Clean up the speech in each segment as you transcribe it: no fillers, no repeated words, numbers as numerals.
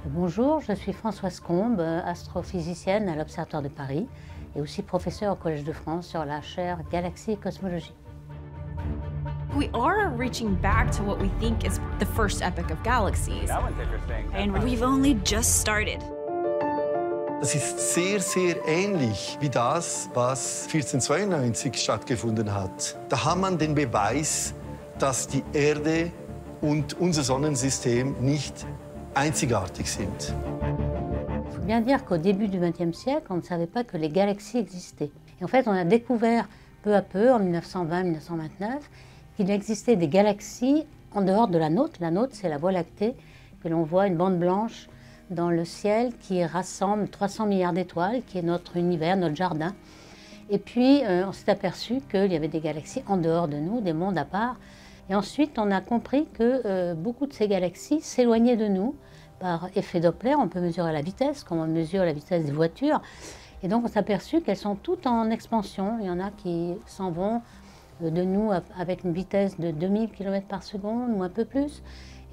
Bonjour, je suis Françoise Combe, astrophysicienne à l'Observatoire de Paris et aussi professeure au Collège de France sur la chaire Galaxies et Cosmologie. We are reaching back to what we think is the first epoch of galaxies. That one's interesting. And we've only just started. Das ist sehr, sehr ähnlich wie das, was 1492 stattgefunden hat. Da hat man den Beweis, dass die Erde und unser Sonnensystem nicht einzigartig sind. Il faut bien dire qu'au début du XXe siècle, on ne savait pas que les galaxies existaient. Et en fait, on a découvert peu à peu, en 1920-1929, qu'il existait des galaxies en dehors de la nôtre. La nôtre, c'est la Voie lactée, que l'on voit, une bande blanche dans le ciel qui rassemble 300 milliards d'étoiles, qui est notre univers, notre jardin. Et puis, on s'est aperçu qu'il y avait des galaxies en dehors de nous, des mondes à part. Et ensuite, on a compris que beaucoup de ces galaxies s'éloignaient de nous par effet Doppler. On peut mesurer la vitesse, comme on mesure la vitesse des voitures. Et donc, on s'est aperçu qu'elles sont toutes en expansion. Il y en a qui s'en vont de nous avec une vitesse de 2000 km par seconde ou un peu plus.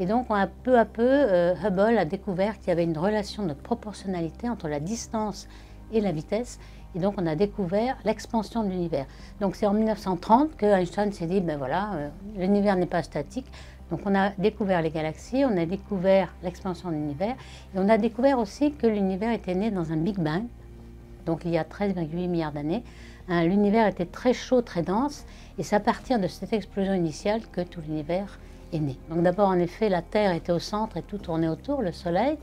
Et donc, peu à peu, Hubble a découvert qu'il y avait une relation de proportionnalité entre la distance et la vitesse. Et donc, on a découvert l'expansion de l'univers. Donc, c'est en 1930 que Einstein s'est dit, ben voilà, l'univers n'est pas statique. Donc, on a découvert les galaxies, on a découvert l'expansion de l'univers. Et on a découvert aussi que l'univers était né dans un Big Bang. Donc, il y a 13,8 milliards d'années. L'univers était très chaud, très dense. Et c'est à partir de cette explosion initiale que tout l'univers est né. Donc, d'abord, en effet, la Terre était au centre et tout tournait autour, le Soleil.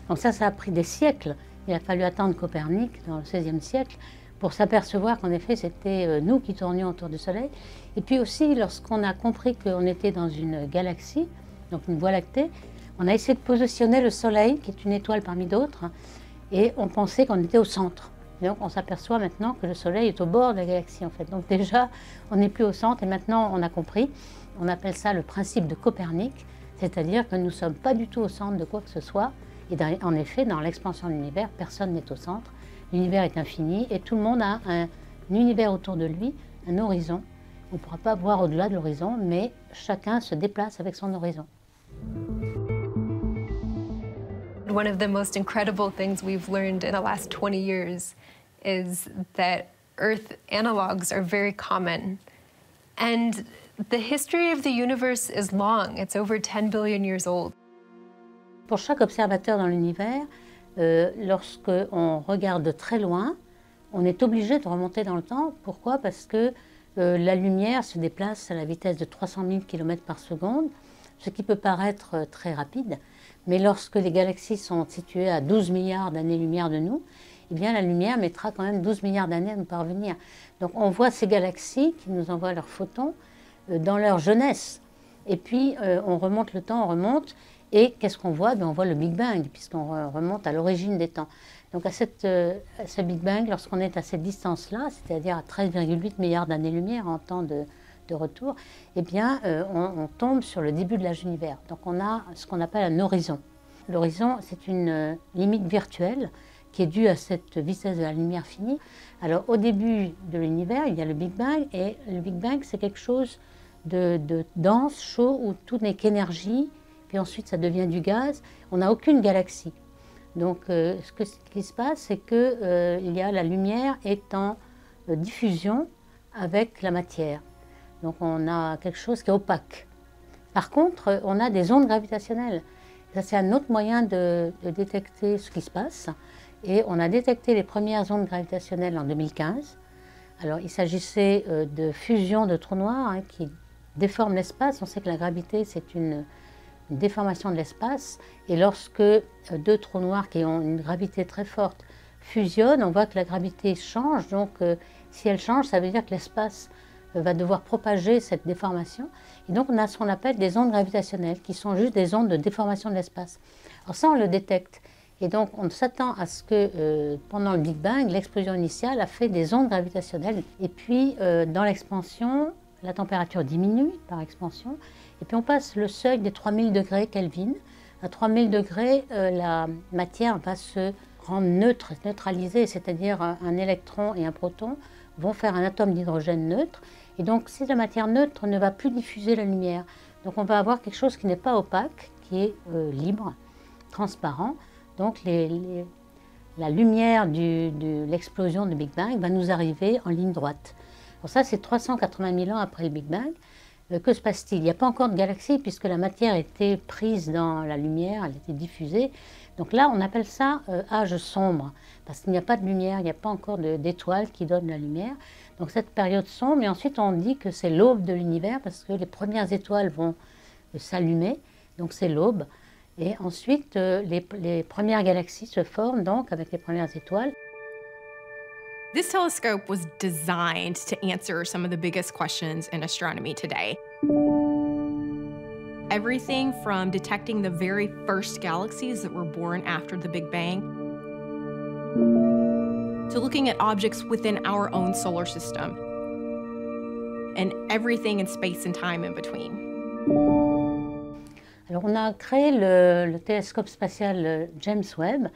Donc, ça a pris des siècles. Il a fallu attendre Copernic dans le XVIe siècle pour s'apercevoir qu'en effet, c'était nous qui tournions autour du Soleil. Et puis aussi, lorsqu'on a compris qu'on était dans une galaxie, donc une Voie lactée, on a essayé de positionner le Soleil, qui est une étoile parmi d'autres, et on pensait qu'on était au centre. Et donc, on s'aperçoit maintenant que le Soleil est au bord de la galaxie, en fait. Donc déjà, on n'est plus au centre, et maintenant, on a compris. On appelle ça le principe de Copernic, c'est-à-dire que nous ne sommes pas du tout au centre de quoi que ce soit. Et en effet, dans l'expansion de l'univers, personne n'est au centre. L'univers est infini et tout le monde a un univers autour de lui, un horizon. On ne pourra pas voir au-delà de l'horizon, mais chacun se déplace avec son horizon. One of the most incredible things we've learned in the last 20 years is that Earth analogs are very common. And the history of the universe is long. It's over 10 billion years old. Pour chaque observateur dans l'univers, lorsqu'on regarde de très loin, on est obligé de remonter dans le temps. Pourquoi? Parce que la lumière se déplace à la vitesse de 300 000 km par seconde, ce qui peut paraître très rapide. Mais lorsque les galaxies sont situées à 12 milliards d'années-lumière de nous, eh bien la lumière mettra quand même 12 milliards d'années à nous parvenir. Donc on voit ces galaxies qui nous envoient leurs photons dans leur jeunesse. Et puis on remonte le temps, on remonte. Et qu'est-ce qu'on voit? On voit le Big Bang, puisqu'on remonte à l'origine des temps. Donc à ce Big Bang, lorsqu'on est à cette distance-là, c'est-à-dire à 13,8 milliards d'années-lumière en temps de retour, eh bien, on tombe sur le début de l'âge univers. Donc on a ce qu'on appelle un horizon. L'horizon, c'est une limite virtuelle qui est due à cette vitesse de la lumière finie. Alors au début de l'univers, il y a le Big Bang, et le Big Bang, c'est quelque chose de dense, chaud, où tout n'est qu'énergie. Puis ensuite, ça devient du gaz. On n'a aucune galaxie. Donc, ce qui se passe, c'est que la lumière est en diffusion avec la matière. Donc, on a quelque chose qui est opaque. Par contre, on a des ondes gravitationnelles. Ça, c'est un autre moyen de détecter ce qui se passe. Et on a détecté les premières ondes gravitationnelles en 2015. Alors, il s'agissait de fusion de trous noirs qui déforment l'espace. On sait que la gravité, c'est une déformation de l'espace, et lorsque deux trous noirs qui ont une gravité très forte fusionnent, on voit que la gravité change. Donc si elle change, ça veut dire que l'espace va devoir propager cette déformation, et donc on a ce qu'on appelle des ondes gravitationnelles, qui sont juste des ondes de déformation de l'espace. Alors ça, on le détecte, et donc on s'attend à ce que pendant le Big Bang, l'explosion initiale a fait des ondes gravitationnelles, et puis dans l'expansion, la température diminue par expansion, et puis on passe le seuil des 3000 degrés Kelvin. À 3000 degrés, la matière va se rendre neutre, neutralisée, c'est-à-dire un électron et un proton vont faire un atome d'hydrogène neutre. Et donc, si la matière neutre ne va plus diffuser la lumière, donc on va avoir quelque chose qui n'est pas opaque, qui est libre. transparent. Donc la lumière de l'explosion du Big Bang va nous arriver en ligne droite. Alors ça, c'est 380 000 ans après le Big Bang. Que se passe-t-il? Il n'y a pas encore de galaxies puisque la matière était prise dans la lumière, elle était diffusée. Donc là, on appelle ça âge sombre, parce qu'il n'y a pas de lumière, il n'y a pas encore d'étoiles qui donnent la lumière. Donc cette période sombre, et ensuite on dit que c'est l'aube de l'univers, parce que les premières étoiles vont s'allumer, donc c'est l'aube. Et ensuite, les premières galaxies se forment donc avec les premières étoiles. This telescope was designed to answer some of the biggest questions in astronomy today. Everything from detecting the very first galaxies that were born after the Big Bang to looking at objects within our own solar system and everything in space and time in between. Alors on a créé le télescope spatial James Webb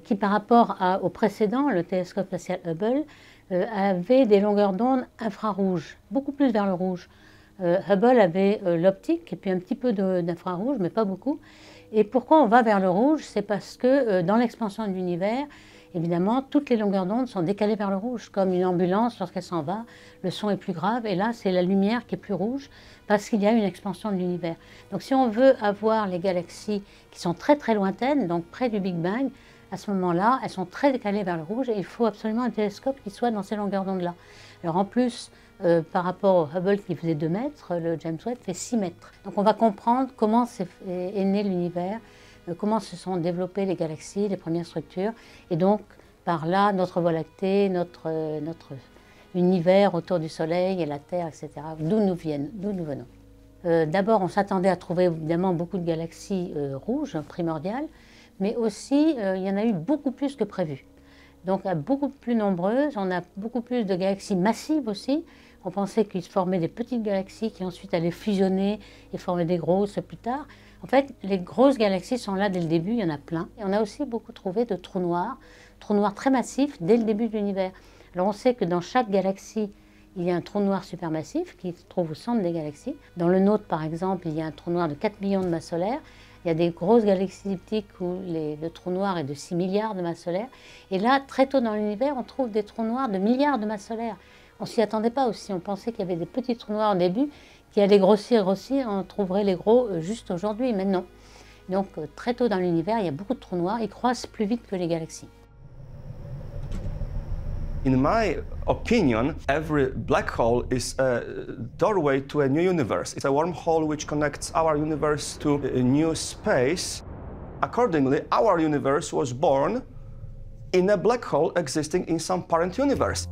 qui par rapport au précédent, le télescope spatial Hubble, avait des longueurs d'onde infrarouges, beaucoup plus vers le rouge. Hubble avait l'optique et puis un petit peu d'infrarouge, mais pas beaucoup. Et pourquoi on va vers le rouge? C'est parce que dans l'expansion de l'univers, évidemment, toutes les longueurs d'onde sont décalées vers le rouge, comme une ambulance, lorsqu'elle s'en va, le son est plus grave, et là, c'est la lumière qui est plus rouge, parce qu'il y a une expansion de l'univers. Donc si on veut avoir les galaxies qui sont très très lointaines, donc près du Big Bang, à ce moment-là, elles sont très décalées vers le rouge, et il faut absolument un télescope qui soit dans ces longueurs d'onde-là. Alors en plus, par rapport au Hubble qui faisait 2 mètres, le James Webb fait 6 mètres. Donc on va comprendre comment est né l'univers, comment se sont développées les galaxies, les premières structures, et donc par là notre Voie lactée, notre univers autour du Soleil et la Terre, etc., d'où nous venons. D'abord, on s'attendait à trouver évidemment beaucoup de galaxies rouges, primordiales, mais aussi il y en a eu beaucoup plus que prévu. Donc beaucoup plus nombreuses, on a beaucoup plus de galaxies massives aussi. On pensait qu'il se formait des petites galaxies qui ensuite allaient fusionner et former des grosses plus tard. En fait, les grosses galaxies sont là dès le début, il y en a plein. Et on a aussi beaucoup trouvé de trous noirs très massifs dès le début de l'univers. Alors on sait que dans chaque galaxie, il y a un trou noir supermassif qui se trouve au centre des galaxies. Dans le nôtre, par exemple, il y a un trou noir de 4 millions de masses solaires. Il y a des grosses galaxies elliptiques où le trou noir est de 6 milliards de masses solaires. Et là, très tôt dans l'univers, on trouve des trous noirs de milliards de masses solaires. On ne s'y attendait pas aussi. On pensait qu'il y avait des petits trous noirs au début qui allaient grossir, on trouverait les gros juste aujourd'hui, mais non. Donc très tôt dans l'univers, il y a beaucoup de trous noirs. Ils croissent plus vite que les galaxies. In my opinion, every black hole is a doorway to a new universe. It's a wormhole which connects our universe to a new space. Accordingly, our universe was born in a black hole existing in some parent universe.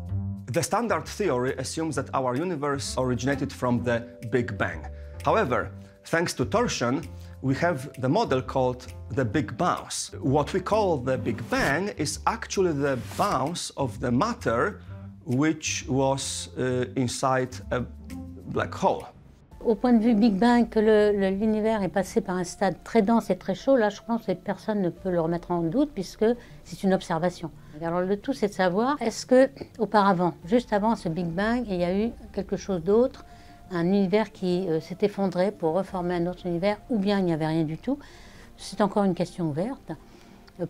The standard theory assumes that our universe originated from the Big Bang. However, thanks to torsion, we have the model called the Big Bounce. What we call the Big Bang is actually the bounce of the matter which was inside a black hole. Au point de vue Big Bang, que l'univers est passé par un stade très dense et très chaud, là je pense que personne ne peut le remettre en doute puisque c'est une observation. Alors le tout c'est de savoir, est-ce que auparavant, juste avant ce Big Bang, il y a eu quelque chose d'autre, un univers qui s'est effondré pour reformer un autre univers, ou bien il n'y avait rien du tout. C'est encore une question ouverte.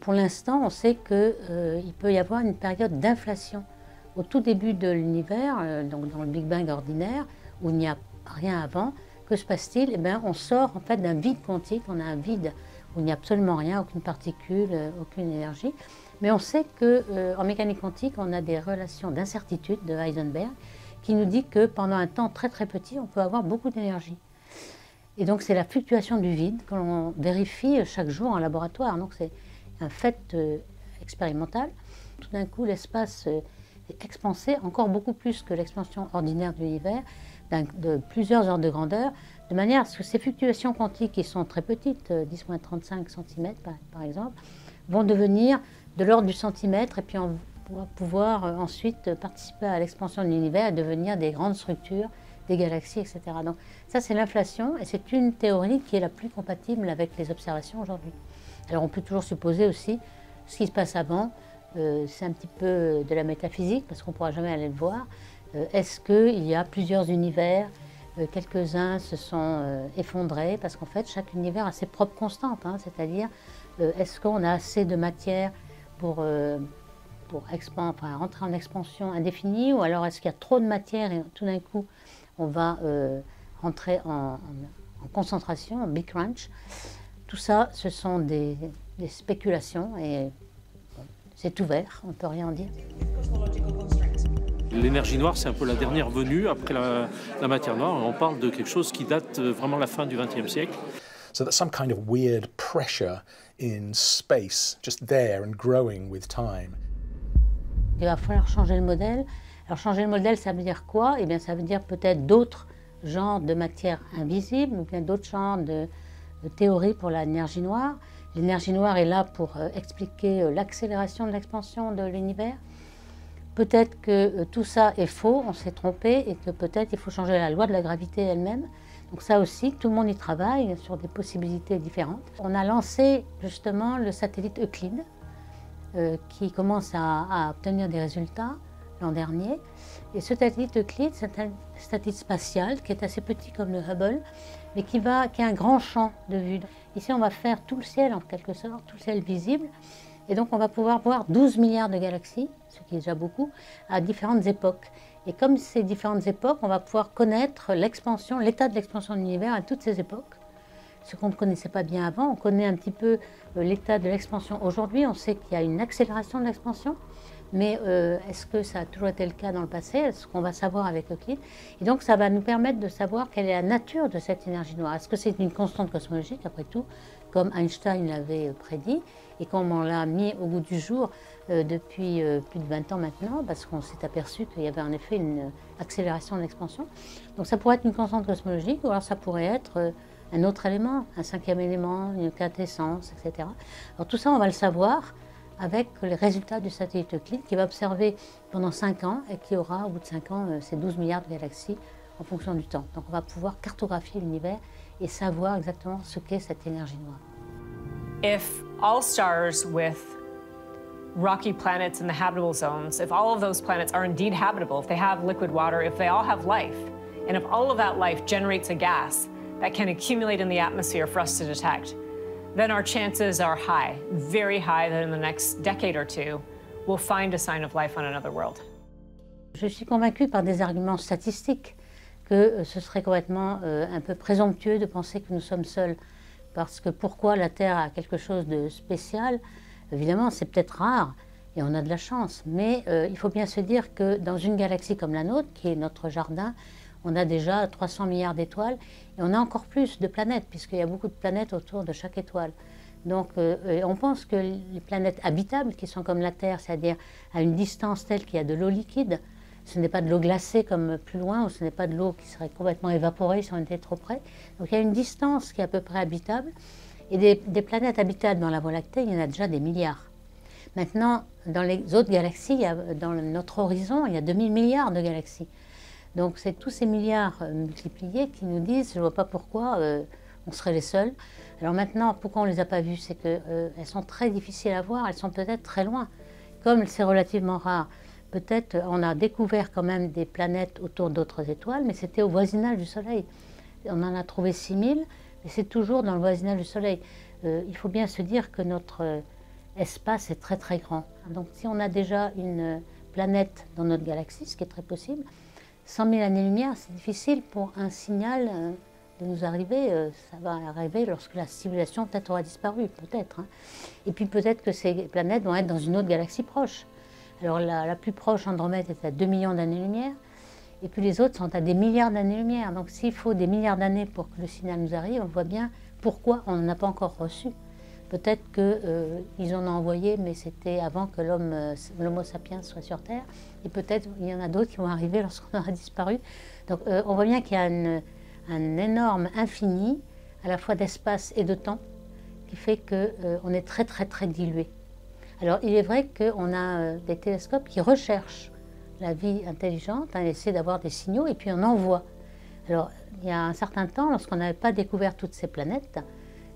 Pour l'instant, on sait qu'il peut y avoir une période d'inflation au tout début de l'univers, donc dans le Big Bang ordinaire, où il n'y a rien avant. Que se passe-t-il? Eh bien, on sort en fait d'un vide quantique, on a un vide où il n'y a absolument rien, aucune particule, aucune énergie. Mais on sait qu'en mécanique quantique, on a des relations d'incertitude de Heisenberg qui nous dit que pendant un temps très très petit, on peut avoir beaucoup d'énergie. Et donc c'est la fluctuation du vide que l'on vérifie chaque jour en laboratoire. Donc c'est un fait expérimental. Tout d'un coup, l'espace est expansé encore beaucoup plus que l'expansion ordinaire de l'univers, de plusieurs ordres de grandeur, de manière à ce que ces fluctuations quantiques, qui sont très petites, 10-35 cm par exemple, vont devenir de l'ordre du centimètre, et puis on va pouvoir ensuite participer à l'expansion de l'univers et devenir des grandes structures, des galaxies, etc. Donc ça c'est l'inflation, et c'est une théorie qui est la plus compatible avec les observations aujourd'hui. Alors on peut toujours supposer aussi ce qui se passe avant, c'est un petit peu de la métaphysique, parce qu'on ne pourra jamais aller le voir. Est-ce qu'il y a plusieurs univers, quelques-uns se sont effondrés, parce qu'en fait chaque univers a ses propres constantes, hein, c'est-à-dire Est-ce qu'on a assez de matière pour rentrer en expansion indéfinie, ou alors est-ce qu'il y a trop de matière et tout d'un coup on va rentrer en concentration, en big crunch. Tout ça, ce sont des spéculations et bon, c'est ouvert, on ne peut rien en dire. L'énergie noire, c'est un peu la dernière venue après la matière noire. On parle de quelque chose qui date vraiment la fin du XXe siècle. So that's some kind of weird pressure in space, just there and growing with time. Il va falloir changer le modèle. Alors changer le modèle, ça veut dire quoi? Eh bien, ça veut dire peut-être d'autres genres de matières invisibles, ou bien d'autres genres de théories pour l'énergie noire. L'énergie noire est là pour expliquer l'accélération de l'expansion de l'univers. Peut-être que tout ça est faux, on s'est trompé, et que peut-être il faut changer la loi de la gravité elle-même. Donc ça aussi, tout le monde y travaille sur des possibilités différentes. On a lancé justement le satellite Euclide, qui commence à obtenir des résultats l'an dernier. Et ce satellite Euclide, c'est un satellite spatial qui est assez petit comme le Hubble, mais qui a un grand champ de vue. Ici, on va faire tout le ciel en quelque sorte, tout le ciel visible. Et donc, on va pouvoir voir 12 milliards de galaxies, ce qui est déjà beaucoup, à différentes époques. Et comme ces différentes époques, on va pouvoir connaître l'expansion, l'état de l'expansion de l'univers à toutes ces époques. Ce qu'on ne connaissait pas bien avant, on connaît un petit peu l'état de l'expansion aujourd'hui. On sait qu'il y a une accélération de l'expansion, mais est-ce que ça a toujours été le cas dans le passé? Est-ce qu'on va savoir avec Euclide? Et donc, ça va nous permettre de savoir quelle est la nature de cette énergie noire. Est-ce que c'est une constante cosmologique, après tout, comme Einstein l'avait prédit, et comme on l'a mis au goût du jour depuis plus de 20 ans maintenant, parce qu'on s'est aperçu qu'il y avait en effet une accélération de l'expansion. Donc ça pourrait être une constante cosmologique, ou alors ça pourrait être un autre élément, un cinquième élément, une quintessence, etc. Alors tout ça, on va le savoir avec les résultats du satellite Euclide qui va observer pendant 5 ans et qui aura, au bout de 5 ans, ces 12 milliards de galaxies en fonction du temps. Donc on va pouvoir cartographier l'univers et savoir exactement ce qu'est cette énergie noire. If all stars with rocky planets in the habitable zones, if all of those planets are indeed habitable, if they have liquid water, if they all have life, and if all of that life generates a gas that can accumulate in the atmosphere for us to detect, then our chances are high, very high, that in the next decade or two, we'll find a sign of life on another world. Je suis convaincue par des arguments statistiques que ce serait complètement un peu présomptueux de penser que nous sommes seuls. Parce que pourquoi la Terre a quelque chose de spécial? Évidemment, c'est peut-être rare et on a de la chance. Mais il faut bien se dire que dans une galaxie comme la nôtre, qui est notre jardin, on a déjà 300 milliards d'étoiles et on a encore plus de planètes, puisqu'il y a beaucoup de planètes autour de chaque étoile. Donc on pense que les planètes habitables, qui sont comme la Terre, c'est-à-dire à une distance telle qu'il y a de l'eau liquide, ce n'est pas de l'eau glacée comme plus loin, ou ce n'est pas de l'eau qui serait complètement évaporée si on était trop près. Donc il y a une distance qui est à peu près habitable. Et des planètes habitables dans la Voie lactée, il y en a déjà des milliards. Maintenant, dans les autres galaxies, dans notre horizon, il y a 2000 milliards de galaxies. Donc c'est tous ces milliards multipliés qui nous disent, je ne vois pas pourquoi on serait les seuls. Alors maintenant, pourquoi on ne les a pas vues? C'est qu'elles sont très difficiles à voir, elles sont peut-être très loin. Comme c'est relativement rare, peut-être on a découvert quand même des planètes autour d'autres étoiles, mais c'était au voisinage du Soleil. On en a trouvé 6000, mais c'est toujours dans le voisinage du Soleil. Il faut bien se dire que notre espace est très très grand. Donc si on a déjà une planète dans notre galaxie, ce qui est très possible, 100 000 années-lumière, c'est difficile pour un signal de nous arriver. Ça va arriver lorsque la civilisation peut-être aura disparu, peut-être. Hein. Et puis peut-être que ces planètes vont être dans une autre galaxie proche. Alors la plus proche, Andromède, est à 2 millions d'années-lumière, et puis les autres sont à des milliards d'années-lumière. Donc s'il faut des milliards d'années pour que le signal nous arrive, on voit bien pourquoi on n'en a pas encore reçu. Peut-être qu'ils en ont envoyé, mais c'était avant que l'Homo sapiens soit sur Terre. Et peut-être il y en a d'autres qui vont arriver lorsqu'on aura disparu. Donc on voit bien qu'il y a un énorme infini, à la fois d'espace et de temps, qui fait qu'on est très très très dilué. Alors il est vrai qu'on a des télescopes qui recherchent la vie intelligente, on essaie d'avoir des signaux et puis on envoie. Alors il y a un certain temps, lorsqu'on n'avait pas découvert toutes ces planètes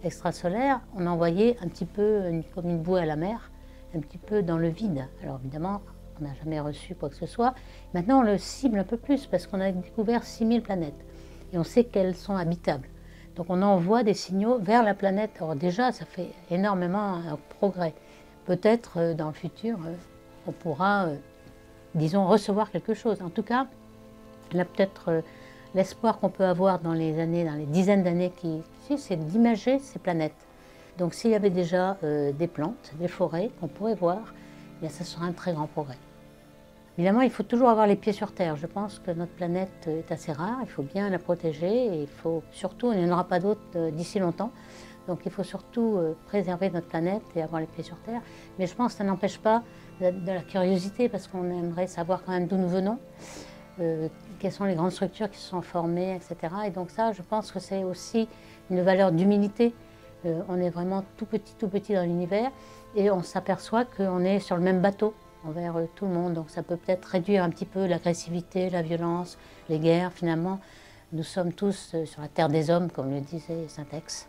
extrasolaires, on envoyait un petit peu comme une bouée à la mer, un petit peu dans le vide. Alors évidemment, on n'a jamais reçu quoi que ce soit. Maintenant, on le cible un peu plus parce qu'on a découvert 6000 planètes et on sait qu'elles sont habitables. Donc on envoie des signaux vers la planète. Alors déjà, ça fait énormément un progrès. Peut-être dans le futur, on pourra, disons, recevoir quelque chose. En tout cas, là peut-être l'espoir qu'on peut avoir dans les dizaines d'années qui suivent, c'est d'imager ces planètes. Donc s'il y avait déjà des plantes, des forêts qu'on pourrait voir, eh bien, ça serait un très grand progrès. Évidemment, il faut toujours avoir les pieds sur terre. Je pense que notre planète est assez rare, il faut bien la protéger et il faut surtout, il n'y en aura pas d'autres d'ici longtemps, donc il faut surtout préserver notre planète et avoir les pieds sur terre. Mais je pense que ça n'empêche pas de la curiosité parce qu'on aimerait savoir quand même d'où nous venons, quelles sont les grandes structures qui se sont formées, etc. Et donc ça, je pense que c'est aussi une valeur d'humilité. On est vraiment tout petit dans l'univers et on s'aperçoit qu'on est sur le même bateau envers tout le monde. Donc ça peut peut-être réduire un petit peu l'agressivité, la violence, les guerres. Finalement, nous sommes tous sur la terre des hommes, comme le disait Saint-Ex.